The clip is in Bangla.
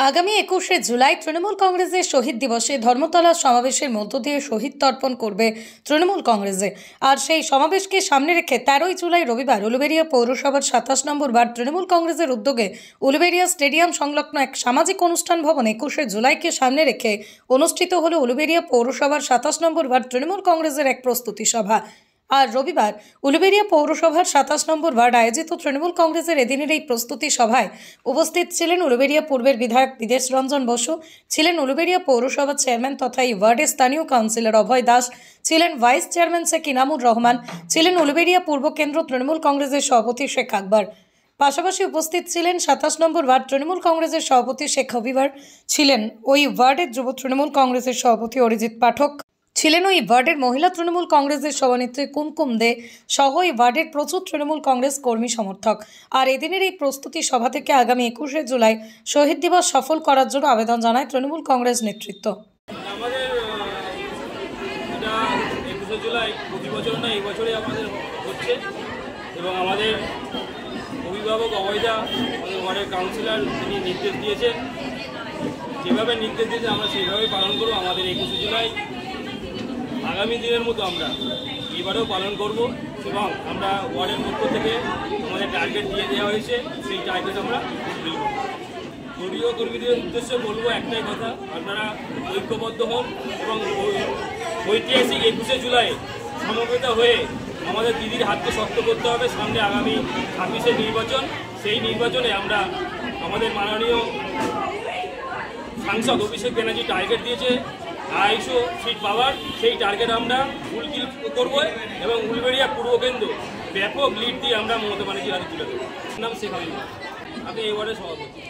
আগামী 21শে জুলাই তৃণমূল কংগ্রেসের শহীদ দিবসে ধর্মতলা সমাবেশের মধ্য দিয়ে শহীদ তর্পণ করবে তৃণমূল কংগ্রেসে। আর সেই সমাবেশকে সামনে রেখে 13ই জুলাই রবিবার উলুবেড়িয়া পৌরসভার 27 নম্বর ওয়ার্ড তৃণমূল কংগ্রেসের উদ্যোগে উলুবেড়িয়া স্টেডিয়াম সংলগ্ন এক সামাজিক অনুষ্ঠান ভবন 21শে জুলাইকে সামনে রেখে অনুষ্ঠিত হলো উলুবেড়িয়া পৌরসভার 27 নম্বর ওয়ার্ড তৃণমূল কংগ্রেসের এক প্রস্তুতি সভা। আর রবিবার উলুবেড়িয়া পৌরসভার 27 নম্বর ওয়ার্ড আয়োজিত তৃণমূল কংগ্রেসের এদিনের এই প্রস্তুতি সভায় উপস্থিত ছিলেন উলুবেড়িয়া পূর্বের বিধায়ক বিদেশ রঞ্জন বসু, ছিলেন উলুবেড়িয়া পৌরসভার চেয়ারম্যান তথা এই ওয়ার্ডের স্থানীয় কাউন্সিলর অভয় দাস, ছিলেন ভাইস চেয়ারম্যান শেখ ইনামুর রহমান, ছিলেন উলুবেড়িয়া পূর্ব কেন্দ্র তৃণমূল কংগ্রেসের সভাপতি শেখ আকবর। পাশাপাশি উপস্থিত ছিলেন 27 নম্বর ওয়ার্ড তৃণমূল কংগ্রেসের সভাপতি শেখ হবিবর, ছিলেন ওই ওয়ার্ডের যুব তৃণমূল কংগ্রেসের সভাপতি অরিজিৎ পাঠক, ছিলেন ওই ওয়ার্ডের মহিলা তৃণমূল কংগ্রেসের সভানেত্রী কুমকুম দে সহ ওই ওয়ার্ডের প্রচুর তৃণমূল কংগ্রেস কর্মী সমর্থক। আর এদিনের এই প্রস্তুতি সভা থেকে আগামী 21শে জুলাই শহীদ দিবস সফল করার জন্য আবেদন জানায় তৃণমূল কংগ্রেস নেতৃত্ব। আমাদের 21শে জুলাই প্রতি বছর না, এই বছরই আমাদের হচ্ছে এবং আমাদের অভিভাবক অভয়দা আমাদের ওয়ার্ডের কাউন্সিলর তিনি নির্দেশ দিয়েছেন, যেভাবে নির্দেশ দিয়েছেন আমরা সেইভাবেই পালন করব। আমাদের 21শে জুলাই আগামী দিনের মতো আমরা এবারেও পালন করব এবং আমরা ওয়ার্ডের পক্ষ থেকে আমাদের টার্গেট দিয়ে দেওয়া হয়েছে, সেই টার্গেট আমরা ফুলফিল করব। দলীয় কর্মীদের উদ্দেশ্যে বলবো একটাই কথা, আপনারা ঐক্যবদ্ধ হন এবং ঐতিহাসিক 21শে জুলাই সমবেত হয়ে আমাদের দিদির হাতকে শক্ত করতে হবে। সামনে আগামী 26শে নির্বাচন, সেই নির্বাচনে আমরা আমাদের মাননীয় সাংসদ অভিষেক ব্যানার্জি টার্গেট দিয়েছে 250 সিট পাওয়ার, সেই টার্গেট আমরা ফুলফিল করবো এবং উলুবেড়িয়া পূর্ব কেন্দ্র ব্যাপক লিড দিয়ে আমরা মমতা ব্যানার্জির হাতে তুলে দেবো। নাম শেখ হাবিব, আপনি এই ওয়ার্ডের সভাপতি।